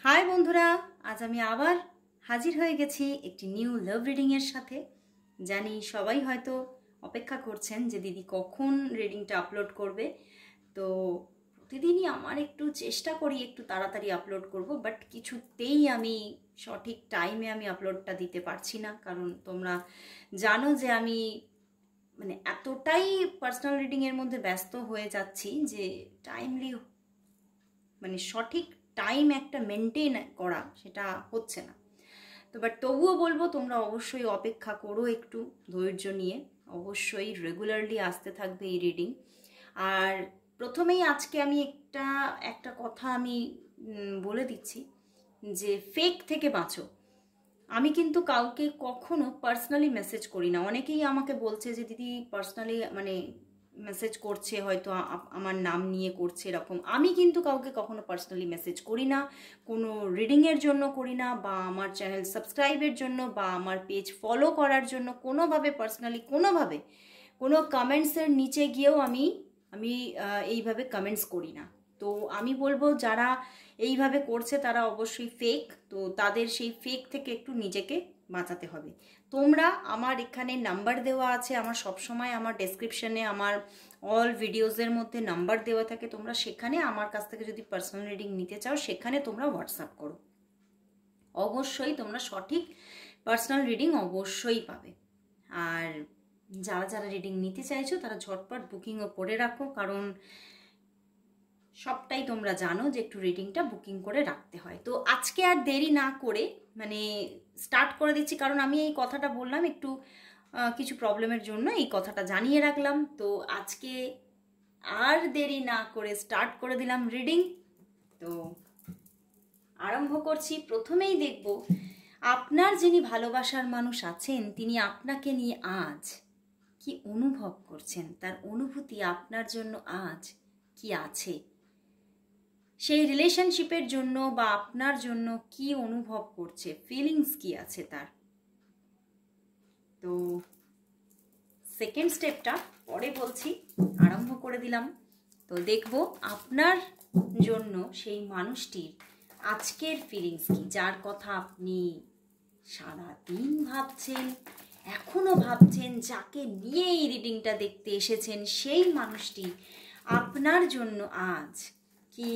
High বন্ধুরা, আজ আমি আবার হাজির হয়ে গেছি একটি নিউ লাভ রিডিংয়ের সাথে। জানি সবাই হয়তো অপেক্ষা করছেন যে দিদি কখন রিডিংটা আপলোড করবে। তো প্রতিদিনই আমার একটু চেষ্টা করি একটু তাড়াতাড়ি আপলোড করব, বাট কিছুতেই আমি সঠিক টাইমে আমি আপলোডটা দিতে পারছি না, কারণ তোমরা জানো যে আমি এতটাই পার্সোনাল রিডিংয়ের মধ্যে ব্যস্ত হয়ে যাচ্ছি যে টাইমলি সঠিক টাইম একটা মেনটেন করা সেটা হচ্ছে না। তো বাট তবুও বলবো তোমরা অবশ্যই অপেক্ষা করো, একটু ধৈর্য নিয়ে অবশ্যই রেগুলারলি আসতে থাকবে এই রিডিং। আর প্রথমেই আজকে আমি একটা কথা আমি বলে দিচ্ছি যে ফেক থেকে বাঁচো। আমি কিন্তু কাউকে কখনো পার্সোনালি মেসেজ করি না। অনেকেই আমাকে বলছে যে দিদি পার্সোনালি মেসেজ করছে, হয়তো আমার নাম নিয়ে করছে এরকম। আমি কিন্তু কাউকে কখনো পার্সোনালি মেসেজ করি না, কোনো রিডিংয়ের জন্য করি না, বা আমার চ্যানেল সাবস্ক্রাইবের জন্য, বা আমার পেজ ফলো করার জন্য কোনোভাবে পার্সোনালি কোনোভাবে কোনো কমেন্টসের নিচে গিয়েও আমি এইভাবে কমেন্টস করি না। তো আমি বলবো যারা এইভাবে করছে তারা অবশ্যই ফেক। তো তাদের সেই ফেক থেকে একটু নিজেকে বাঁচাতে হবে। তোমরা আমার এখানে নাম্বার দেওয়া আছে, আমার সবসময় আমার ডেসক্রিপশনে আমার অল ভিডিওসের মধ্যে নাম্বার দেওয়া থাকে। তোমরা সেখানে আমার কাছ থেকে যদি পার্সোনাল রিডিং নিতে চাও সেখানে তোমরা হোয়াটসঅ্যাপ করো, অবশ্যই তোমরা সঠিক পার্সোনাল রিডিং অবশ্যই পাবে। আর যারা যারা রিডিং নিতে চাইছো তারা ঝটপট বুকিংও করে রাখো, কারণ সবটাই তোমরা জানো যে একটু রিডিংটা বুকিং করে রাখতে হয়। তো আজকে আর দেরি না করে স্টার্ট করে দিচ্ছি, কারণ আমি এই কথাটা বললাম একটু কিছু প্রবলেমের জন্য এই কথাটা জানিয়ে রাখলাম। তো আজকে আর দেরি না করে স্টার্ট করে দিলাম রিডিং। তো আরম্ভ করছি। প্রথমেই দেখব আপনার যিনি ভালোবাসার মানুষ আছেন তিনি আপনাকে নিয়ে আজ কি অনুভব করছেন, তার অনুভূতি আপনার জন্য আজ কি আছে, সেই রিলেশনশিপের জন্য বা আপনার জন্য কি অনুভব করছে, ফিলিংস কি আছে তার। তো সেকেন্ড স্টেপটা পরে বলছি, আরম্ভ করে দিলাম। তো দেখব আপনার জন্য সেই মানুষটির আজকের ফিলিংস কি, যার কথা আপনি সারাদিন ভাবছেন, এখনো ভাবছেন, যাকে নিয়ে এই রিডিংটা দেখতে এসেছেন সেই মানুষটি আপনার জন্য আজ কি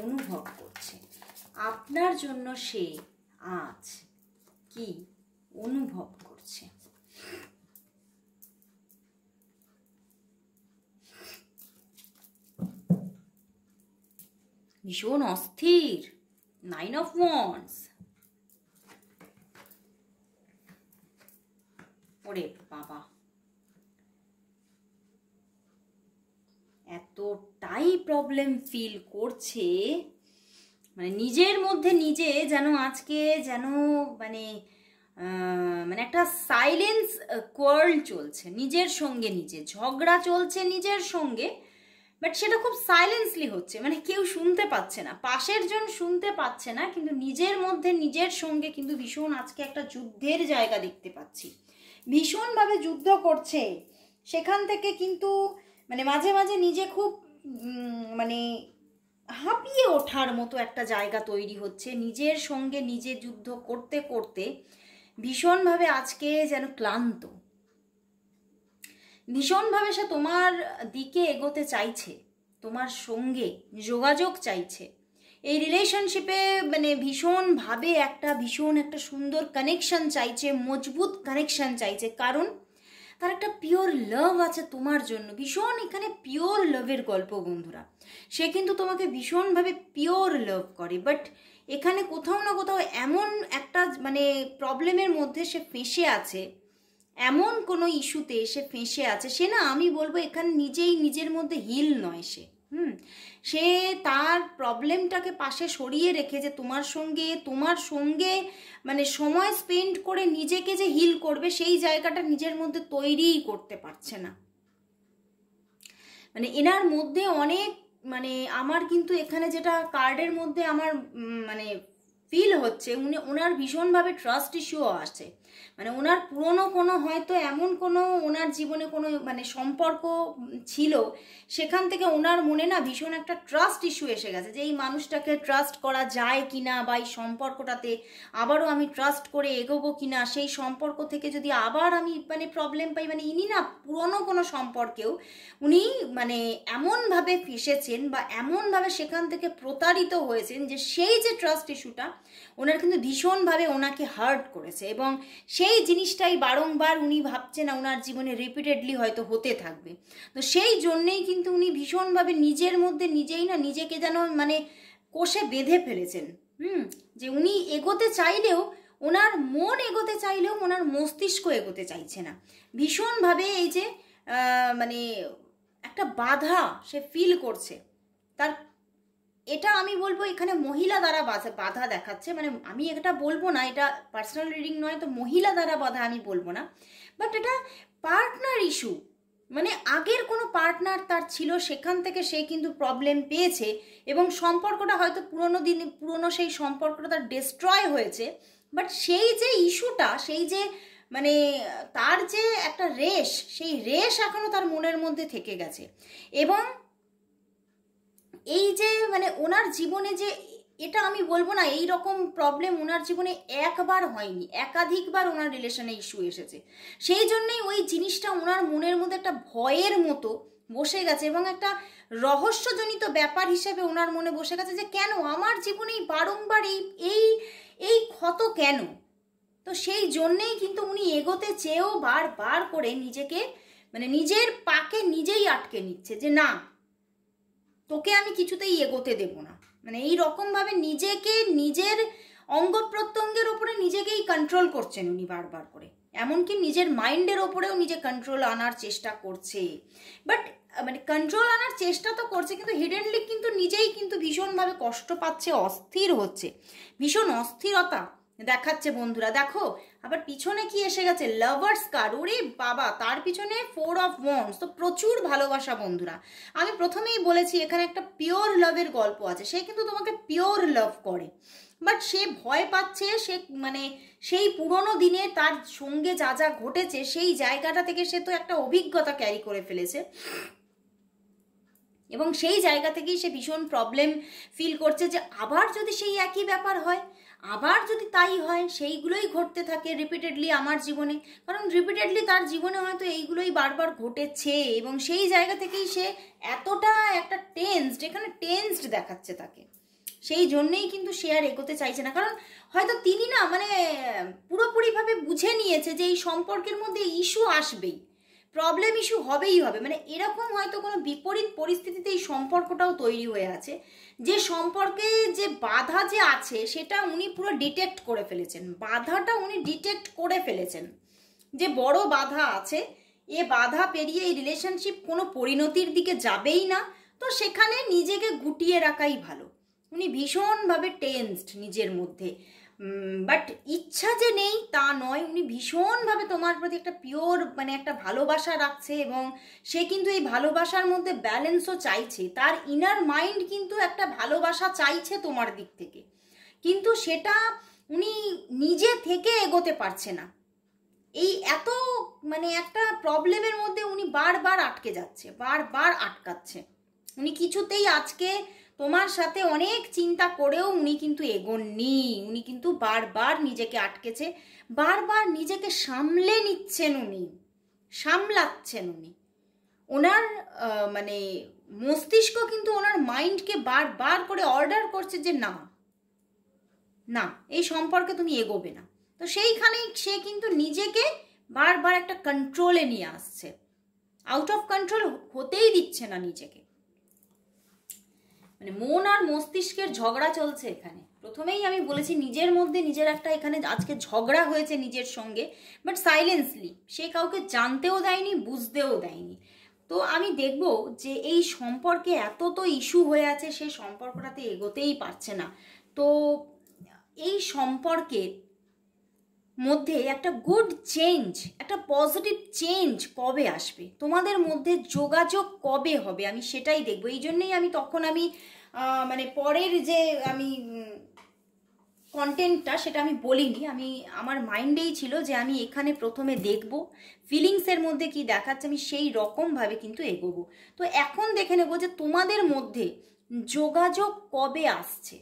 অনুভব করছে, আপনার জন্য সে আজ কি অনুভব করছে। ভীষণ অস্থির, 9 of Wands। ওরে বাবা, এতটাই প্রবলেম ফিল করছে, নিজের মধ্যে নিজে যেন আজকে যেন একটা সাইলেন্স কোয়ার্ল চলছে নিজের সঙ্গে, নিজে ঝগড়া চলছে নিজের সঙ্গে, বাট সেটা খুব সাইলেন্সলি হচ্ছে, কেউ শুনতে পাচ্ছে না, পাশের জন শুনতে পাচ্ছে না, কিন্তু নিজের মধ্যে নিজের সঙ্গে কিন্তু ভীষণ আজকে একটা যুদ্ধের জায়গা দেখতে পাচ্ছি। ভীষণভাবে যুদ্ধ করছে, সেখান থেকে কিন্তু মাঝে মাঝে নিজে খুব হাঁপিয়ে ওঠার মতো একটা জায়গা তৈরি হচ্ছে। নিজের সঙ্গে নিজে যুদ্ধ করতে করতে ভীষণভাবে আজকে যেন ক্লান্ত, ভীষণভাবে সে তোমার দিকে এগোতে চাইছে, তোমার সঙ্গে যোগাযোগ চাইছে, এই রিলেশনশিপে ভীষণভাবে ভীষণ একটা সুন্দর কানেকশন চাইছে, মজবুত কানেকশন চাইছে, কারণ তার একটা পিওর লাভ আছে তোমার জন্য। ভীষণ এখানে পিওর লাভের গল্প বন্ধুরা। সে কিন্তু তোমাকে ভীষণভাবে পিওর লাভ করে, বাট এখানে কোথাও না কোথাও এমন একটা প্রবলেমের মধ্যে সে ফেঁসে আছে, এমন কোনো ইস্যুতে সে ফেঁসে আছে। সে আমি বলবো এখানে নিজের মধ্যে হিল নয়, সে তার প্রবলেমটাকে পাশে সরিয়ে রেখে যে তোমার সঙ্গে সময় স্পেন্ড করে নিজেকে যে হিল করবে সেই জায়গাটা নিজের মধ্যে তৈরিই করতে পারছে না। এনার মধ্যে অনেক আমার কিন্তু এখানে যেটা কার্ডের মধ্যে আমার ফিল হচ্ছে ওনার ভীষণভাবে ট্রাস্ট ইস্যুও আসছে। মানে ওনার পুরনো কোনো হয়তো এমন কোনো ওনার জীবনে কোনো মানে সম্পর্ক ছিল, সেখান থেকে ওনার মনে না ভীষণ একটা ট্রাস্ট ইস্যু এসে গেছে যে এই মানুষটাকে ট্রাস্ট করা যায় কিনা, বা এই সম্পর্কটাতে আবারও আমি ট্রাস্ট করে এগোবো কিনা, সেই সম্পর্ক থেকে যদি আবার আমি মানে প্রবলেম পাই। মানে ইনি না পুরনো কোনো সম্পর্কেও উনি মানে এমনভাবে ফেসেছেন বা এমনভাবে সেখান থেকে প্রতারিত হয়েছেন যে সেই যে ট্রাস্ট ইস্যুটা ওনার কিন্তু ভীষণভাবে ওনাকে হার্ট করেছে, এবং সেই জিনিসটাই বারংবার উনি ভাবছেন ওনার জীবনে রিপিটেডলি হয়তো হতে থাকবে। তো সেই জন্যেই কিন্তু উনি ভীষণভাবে নিজের মধ্যে নিজেই না নিজেকে যেন মানে কোষে বেঁধে ফেলেছেন। যে উনি এগোতে চাইলেও, ওনার মন এগোতে চাইলেও ওনার মস্তিষ্ক এগোতে চাইছে না। ভীষণভাবে এই যে মানে একটা বাধা সে ফিল করছে। তার এটা আমি বলবো এখানে মহিলা দ্বারা বাধা দেখাচ্ছে। মানে আমি এটা বলবো না, এটা পার্সোনাল রিডিং নয়, তো মহিলা দ্বারা বাধা আমি বলবো না, বাট এটা পার্টনার ইস্যু। মানে আগের কোনো পার্টনার তার ছিল, সেখান থেকে সে কিন্তু প্রবলেম পেয়েছে, এবং সম্পর্কটা হয়তো পুরনো সেই সম্পর্কটা তার ডিস্ট্রয় হয়েছে। বাট সেই যে ইস্যুটা, সেই যে মানে তার যে একটা রেশ, সেই রেশ এখনো তার মনের মধ্যে থেকে গেছে। এবং এই যে মানে ওনার জীবনে যে এটা আমি বলবো না এই রকম প্রবলেম ওনার জীবনে একবার হয়নি, একাধিকবার ওনার রিলেশনে ইস্যু এসেছে। সেই জন্যই ওই জিনিসটা ওনার মনের মধ্যে একটা ভয়ের মতো বসে গেছে, এবং একটা রহস্যজনিত ব্যাপার হিসেবে ওনার মনে বসে গেছে যে কেন আমার জীবনেই বারংবার এই এই এই ক্ষত কেন। তো সেই জন্যেই কিন্তু উনি এগোতে চেয়েও বারবার করে নিজেকে মানে নিজের পাকে নিজেই আটকে নিচ্ছে যে না, তোকে আমি কিছুতেই এগোতে দেব না। মানে এই রকমভাবে নিজেকে নিজের অঙ্গ প্রত্যঙ্গের ওপরে নিজেকেই কন্ট্রোল করছেন উনি বারবার করে, এমনকি নিজের মাইন্ডের ওপরেও নিজে কন্ট্রোল আনার চেষ্টা করছে। বাট মানে কন্ট্রোল আনার চেষ্টা তো করছে, কিন্তু হিডেনলি কিন্তু নিজেই কিন্তু ভীষণভাবে কষ্ট পাচ্ছে, অস্থির হচ্ছে, ভীষণ অস্থিরতা দেখাচ্ছে। বন্ধুরা দেখো আবার পিছনে কি এসে গেছে, লাভার্স কার্ড। ওরে বাবা, তার পিছনে 4 অফ ওয়ান্ডস। তো প্রচুর ভালোবাসা বন্ধুরা। আমি প্রথমেই বলেছি এখানে একটা পিওর লাভের গল্প আছে, সে কিন্তু তোমাকে পিওর লাভ করে, বাট সে ভয় পাচ্ছে। সে মানে সেই পুরনো দিনে তার সঙ্গে যা যা ঘটেছে সেই জায়গাটা থেকে সে তো একটা অভিজ্ঞতা ক্যারি করে ফেলেছে, এবং সেই জায়গা থেকেই সে ভীষণ প্রবলেম ফিল করছে যে আবার যদি সেই একই ব্যাপার হয়, আবার যদি তাই হয়, সেইগুলোই ঘটতে থাকে রিপিটেডলি আমার জীবনে। কারণ রিপিটেডলি তার জীবনে হয়তো এইগুলোই বারবার ঘটেছে, এবং সেই জায়গা থেকেই সে এতটা একটা টেন্সড, এখানে টেন্সড দেখাচ্ছে তাকে। সেই জন্যেই কিন্তু সে আর এগোতে চাইছে না, কারণ হয়তো তিনি না মানে পুরোপুরিভাবে বুঝে নিয়েছে যে এই সম্পর্কের মধ্যে ইস্যু আসবেই, প্রবলেম ইস্যু হবেই হবে। মানে এরকম হয়তো কোনো বিপরীত পরিস্থিতিতে এই সম্পর্কটাও তৈরি হয়ে আছে, যে সম্পর্কে যে বাধা যে আছে সেটা উনি পুরো ডিটেক্ট করে ফেলেছেন, বাধাটা উনি ডিটেক্ট করে ফেলেছেন যে বড় বাধা আছে, এ বাধা পেরিয়ে এই রিলেশনশিপ কোনো পরিণতির দিকে যাবেই না। তো সেখানে নিজেকে গুটিয়ে রাখাই ভালো। উনি ভীষণভাবে টেন্সড নিজের মধ্যে, বাট ইচ্ছা যে নেই তা নয়, উনি ভীষণভাবে তোমার প্রতি একটা পিওর মানে একটা ভালোবাসা রাখছে, এবং সে কিন্তু এই ভালোবাসার মধ্যে ব্যালেন্সও চাইছে। তার ইনার মাইন্ড কিন্তু একটা ভালোবাসা চাইছে তোমার দিক থেকে, কিন্তু সেটা উনি নিজে থেকে এগোতে পারছে না। এই এত মানে একটা প্রবলেমের মধ্যে উনি বারবার আটকে যাচ্ছে, বারবার আটকাচ্ছে। উনি কিছুতেই আজকে তোমার সাথে অনেক চিন্তা করেও উনি কিন্তু এগোননি, উনি কিন্তু বারবার নিজেকে আটকেছে, বারবার নিজেকে সামলে নিচ্ছেন, উনি সামলাচ্ছেন। উনি ওনার মানে মস্তিষ্ক কিন্তু ওনার মাইন্ডকে বারবার করে অর্ডার করছে যে না না, এই সম্পর্কে তুমি এগোবে না। তো সেইখানেই সে কিন্তু নিজেকে বারবার একটা কন্ট্রোলে নিয়ে আসছে, আউট অফ কন্ট্রোল হতেই দিচ্ছে না নিজেকে। মানে মন আর মস্তিষ্কের ঝগড়া চলছে এখানে। প্রথমেই আমি বলেছি নিজের মধ্যে নিজের একটা এখানে আজকে ঝগড়া হয়েছে নিজের সঙ্গে, বাট সাইলেন্সলি, সে কাউকে জানতেও দেয়নি, বুঝতেও দেয়নি। তো আমি দেখব যে এই সম্পর্কে এত তো ইস্যু হয়ে আছে, সে সম্পর্কটাতে এগোতেই পারছে না। তো এই সম্পর্কের মধ্যে একটা গুড চেঞ্জ, একটা পজিটিভ চেঞ্জ কবে আসবে, তোমাদের মধ্যে যোগাযোগ কবে হবে, আমি সেটাই দেখবো। এই জন্যই আমি তখন আমি মানে পরের যে আমি কন্টেন্টটা সেটা আমি বলিনি, আমি আমার মাইন্ডেই ছিল যে আমি এখানে প্রথমে দেখব ফিলিংসের মধ্যে কি দেখাচ্ছে, আমি সেই রকমভাবে কিন্তু এগোবো। তো এখন দেখে নেব যে তোমাদের মধ্যে যোগাযোগ কবে আসছে,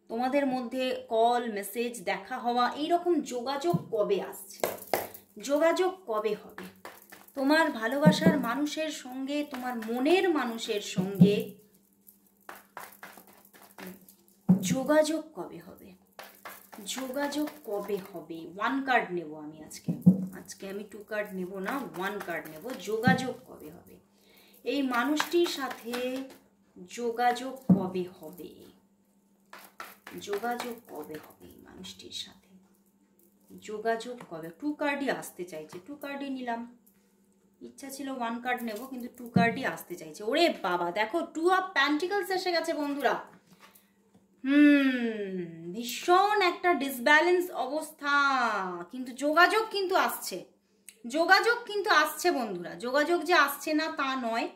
তোমাদের মধ্যে কল মেসেজ দেখা হওয়া এইরকম যোগাযোগ কবে আসছে, যোগাযোগ কবে হবে তোমার ভালোবাসার মানুষের সঙ্গে, তোমার মনের মানুষের সঙ্গে যোগাযোগ কবে হবে, যোগাযোগ কবে হবে। 1 কার্ড নেব আমি আজকে আমি 2 কার্ড নেব না, 1 কার্ড নেব। যোগাযোগ কবে হবে এই মানুষটির সাথে, যোগাযোগ কবে হবে, যোগাযোগ কবে হবে এই মানুষটির সাথে, যোগাযোগ কবে। 2 কার্ডই আসতে চাইছে, 2 কার্ডই নিলাম। ইচ্ছা ছিল 1 কার্ড নেব, কিন্তু 2 কার্ডই আসতে চাইছে। ওরে বাবা, দেখো 2 অফ প্যান্টিকলস এসে গেছে বন্ধুরা। ভীষণ একটা ডিসব্যালেন্স অবস্থা, কিন্তু যোগাযোগ কিন্তু আসছে, যোগাযোগ কিন্তু আসছে বন্ধুরা। যোগাযোগ যে আসছে না তা নয়,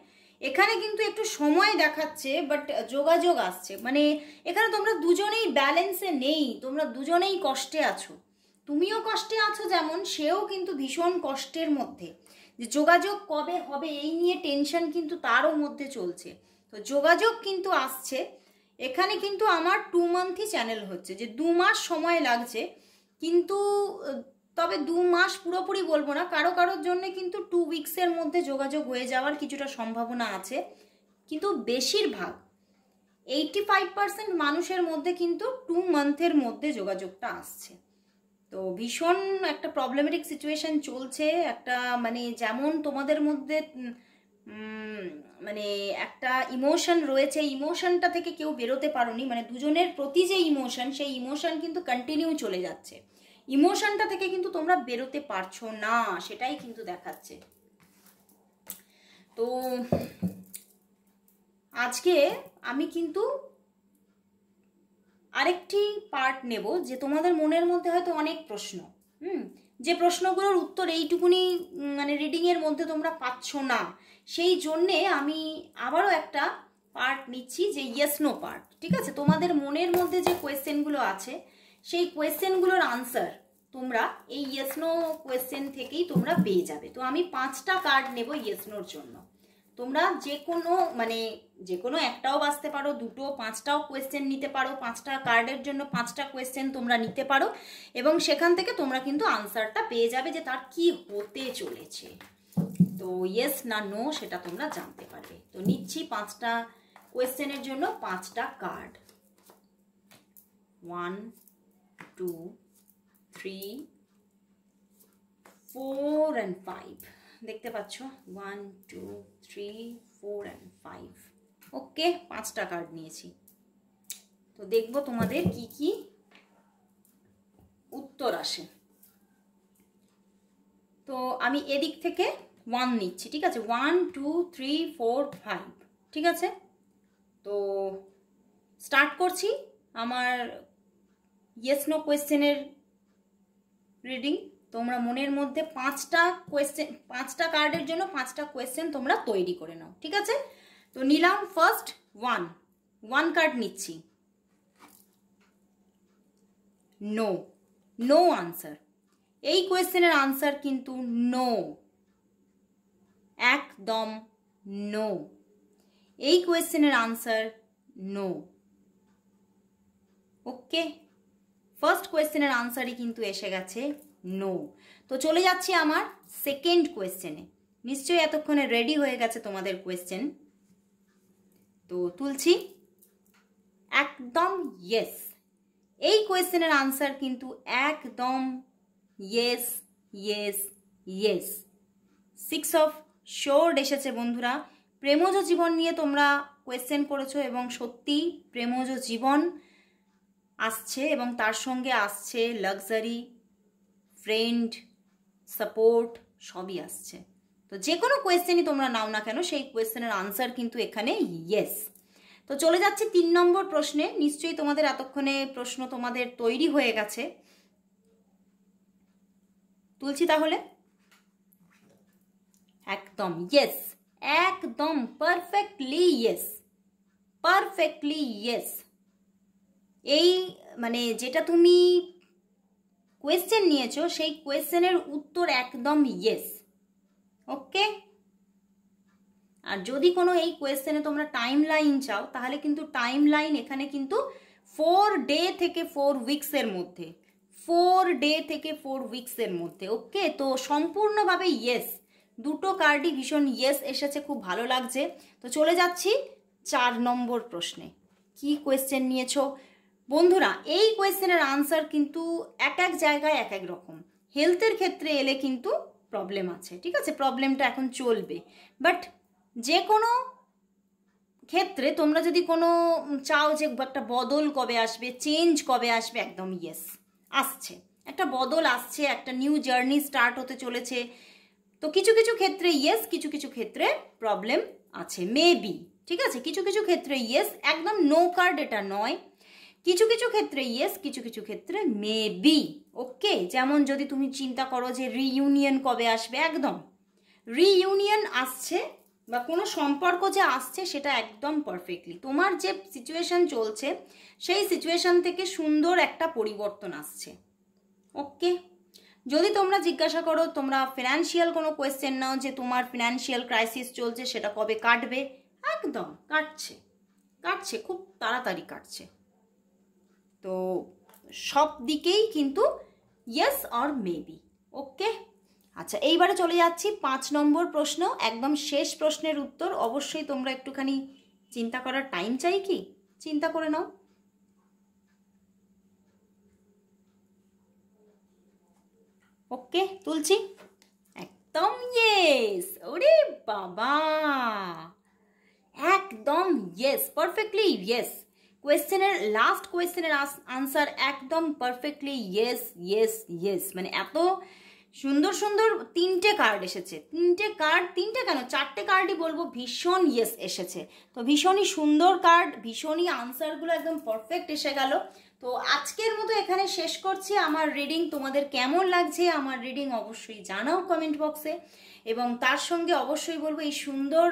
এখানে কিন্তু একটু সময় দেখাচ্ছে, বাট যোগাযোগ আসছে। মানে এখানে তোমরা দুজনেই ব্যালেন্সে নেই, তোমরা দুজনেই কষ্টে আছো। তুমিও কষ্টে আছো যেমন, সেও কিন্তু ভীষণ কষ্টের মধ্যে। যে যোগাযোগ কবে হবে এই নিয়ে টেনশন কিন্তু তারও মধ্যে চলছে। তো যোগাযোগ কিন্তু আসছে। এখানে কিন্তু আমার 2 মান্থই চ্যানেল হচ্ছে, যে 2 মাস সময় লাগছে, কিন্তু তবে 2 মাস পুরোপুরি বলবো না, কারো কারোর জন্য কিন্তু 2 উইক্সের মধ্যে যোগাযোগ হয়ে যাওয়ার কিছুটা সম্ভাবনা আছে। কিন্তু বেশিরভাগ 85% মানুষের মধ্যে কিন্তু 2 মান্থের মধ্যে যোগাযোগটা আসছে। তো ভীষণ একটা প্রবলেমেটিক সিচুয়েশন চলছে। একটা মানে যেমন তোমাদের মধ্যে মানে একটা ইমোশন রয়েছে, ইমোশনটা থেকে কেউ বেরোতে পারোনি, মানে দুজনের প্রতি যে ইমোশন, সেই ইমোশন কিন্তু কন্টিনিউ চলে যাচ্ছে। ইমোশনটা থেকে কিন্তু তোমরা বেরোতে পারছো না, সেটাই কিন্তু দেখাচ্ছে। তো আজকে আমি কিন্তু আরেকটি পার্ট নেব, যে তোমাদের মনের মধ্যে হয়তো অনেক প্রশ্ন, যে প্রশ্নগুলোর উত্তর এইটুকুনি মানে রিডিংয়ের মধ্যে তোমরা পাচ্ছ না, সেই জন্যে আমি আবারও একটা পার্ট নিচ্ছি, যে ইয়েস নো পার্ট। ঠিক আছে, তোমাদের মনের মধ্যে যে কোয়েশ্চেনগুলো আছে, সেই কোয়েশ্চেনগুলোর আনসার তোমরা এই ইয়েস নো কোয়েশ্চেন থেকেই তোমরা পেয়ে যাবে। তো আমি 5টা কার্ড নেব ইয়েস নোর জন্য। তোমরা যে কোনো একটাও বাছতে পারো, 2টো 5টাও কোয়েশ্চেন নিতে পারো, 5টা কার্ডের জন্য 5টা কোয়েশ্চেন তোমরা নিতে পারো, এবং সেখান থেকে তোমরা কিন্তু আনসারটা পেয়ে যাবে যে তার কি হতে চলেছে। তো ইয়েস না নো সেটা তোমরা জানতে পারবে। তো নিচ্ছি 5টা কোয়েশ্চেনের জন্য 5টা কার্ড। 1 2 3 4 and 5 দেখতে পাচ্ছ, 1 2 3 4 and 5। ওকে, 5টা কার্ড নিয়েছি। তো দেখবো তোমাদের কি কি উত্তর আসে। তো আমি এদিক থেকে 1 নিচ্ছি, ঠিক আছে, 1 2 3 4 5, ঠিক আছে। তো স্টার্ট করছি আমার ইয়েস নো কোয়েশ্চেনের রিডিং। তোমরা মনের মধ্যে 5টা কার্ডের জন্য 5টা কোয়েশ্চেন তোমরা তৈরি করে নাও, ঠিক আছে। তো নিলাম ফার্স্ট 1 কার্ড নিচ্ছি। No, no answer. এই কোয়েশ্চেনের আনসার কিন্তু নো, একদম নো। এই কোয়েশ্চেনের আনসার নো। ওকে, ফার্স্ট কোয়েশ্চেনের আনসারই কিন্তু এসে গেছে নো। তো চলে যাচ্ছি আমার সেকেন্ড কোয়েশ্চেনে। নিশ্চয়ই এতক্ষণে রেডি হয়ে গেছে তোমাদের কোয়েশ্চেন। তো তুলছি, একদম ইয়েস। এই কোয়েশ্চেনের আনসার কিন্তু একদম ইয়েস ইয়েস ইয়েস। 6 অফ শোর্ড এসেছে বন্ধুরা। প্রেমজ জীবন নিয়ে তোমরা কোয়েশ্চেন করেছো, এবং সত্যি প্রেমজ জীবন আসছে, এবং তার সঙ্গে আসছে লাক্সারি, ফ্রেন্ড, সাপোর্ট, সবই আসছে। তো যে কোনো কোয়েশ্চেনই তোমরা নাও না কেন, সেই কোয়েশ্চেনের আনসার কিন্তু এখানে ইয়েস। তো চলে যাচ্ছে 3 নম্বর প্রশ্নে। নিশ্চয়ই তোমাদের এতক্ষণে প্রশ্ন তোমাদের তৈরি হয়ে গেছে। তুলছি তাহলে, একদম ইয়েস, একদম পারফেক্টলি ইয়েস, পারফেক্টলি ইয়েস। এই মানে যেটা তুমি কোয়েশ্চেন নিয়েছো সেই কোয়েশ্চেনের উত্তর একদম ইয়েস। ওকে, আর যদি কোনো এই কোয়েশ্চেনে তোমরা টাইম লাইন চাও তাহলে কিন্তু টাইম লাইন এখানে কিন্তু 4 ডে থেকে 4 উইকসের মধ্যে, 4 ডে থেকে 4 উইকসের মধ্যে। ওকে, তো সম্পূর্ণভাবে ইয়েস, দুটো কার্ডই ভীষণ ইয়েস এসেছে, খুব ভালো লাগছে। তো চলে যাচ্ছি 4 নম্বর প্রশ্নে। কি কোয়েশ্চেন নিয়েছো বন্ধুরা? এই কোয়েশ্চেনের আনসার কিন্তু এক এক জায়গায় এক এক রকম। হেলথের ক্ষেত্রে এলে কিন্তু প্রবলেম আছে, ঠিক আছে, প্রবলেমটা এখন চলবে। বাট যে কোনো ক্ষেত্রে তোমরা যদি কোনো চাও যে একটা বদল কবে আসবে, চেঞ্জ কবে আসবে, একদম ইয়েস, আসছে, একটা বদল আসছে, একটা নিউ জার্নি স্টার্ট হতে চলেছে। তো কিছু কিছু ক্ষেত্রে ইয়েস, কিছু কিছু ক্ষেত্রে প্রবলেম আছে, মেবি, ঠিক আছে, কিছু কিছু ক্ষেত্রে ইয়েস, একদম নো কার্ড এটা নয়। কিছু কিছু ক্ষেত্রে ইয়েস, কিছু কিছু ক্ষেত্রে মেবি। ওকে, যেমন যদি তুমি চিন্তা করো যে রিইউনিয়ন কবে আসবে, একদম রিইউনিয়ন আসছে, বা কোনো সম্পর্ক যে আসছে সেটা একদম পারফেক্টলি তোমার যে সিচুয়েশন চলছে সেই সিচুয়েশন থেকে সুন্দর একটা পরিবর্তন আসছে। ওকে, যদি তোমরা জিজ্ঞাসা করো, তোমরা ফিনান্সিয়াল কোনো কোয়েশ্চেন নাও যে তোমার ফিনান্সিয়াল ক্রাইসিস চলছে সেটা কবে কাটবে, একদম কাটছে, কাটছে, খুব তাড়াতাড়ি কাটছে। তো সব দিকেই কিন্তু ইয়েস অর মেবি। ওকে, আচ্ছা এইবারে চলে যাচ্ছি 5 নম্বর প্রশ্ন, একদম শেষ প্রশ্নের উত্তর। অবশ্যই তোমরা একটুখানি চিন্তা করার টাইম চাই, কি চিন্তা করে নাও। ওকে, তুলছি, একদম ইয়েস, ওরে বাবা, একদম ইয়েস, পারফেক্টলি ইয়েস। কোয়েশ্চেনের লাস্ট কোয়েশ্চেনের আনসার একদম পারফেক্টলি ইয়েস ইয়েস ইয়েস। মানে এত সুন্দর সুন্দর 3টে কার্ড এসেছে, 3টে কার্ড, 3টে কেন 4টে কার্ডই বলবো, ভীষণ ইয়েস এসেছে। তো ভীষণই সুন্দর কার্ড, ভীষণই আনসারগুলো একদম পারফেক্ট এসে গেল। তো আজকের মতো এখানে শেষ করছি আমার রিডিং। তোমাদের কেমন লাগছে আমার রিডিং অবশ্যই জানাও কমেন্ট বক্সে, এবং তার সঙ্গে অবশ্যই বলবো এই সুন্দর,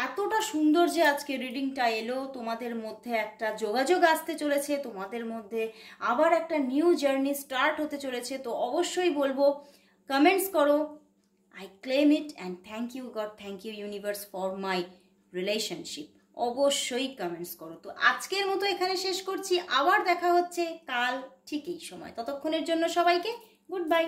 এতটা সুন্দর যে আজকে রিডিংটা এলো, তোমাদের মধ্যে একটা যোগাযোগ আসতে চলেছে, তোমাদের মধ্যে আবার একটা নিউ জার্নি স্টার্ট হতে চলেছে। তো অবশ্যই বলবো কমেন্টস করো, I claim it and thank you God, thank you universe for my relationship. অবশ্যই কমেন্টস করো। তো আজকের মতো এখানে শেষ করছি, আবার দেখা হচ্ছে কাল ঠিক এই সময়। ততক্ষণের জন্য সবাইকে গুড বাই।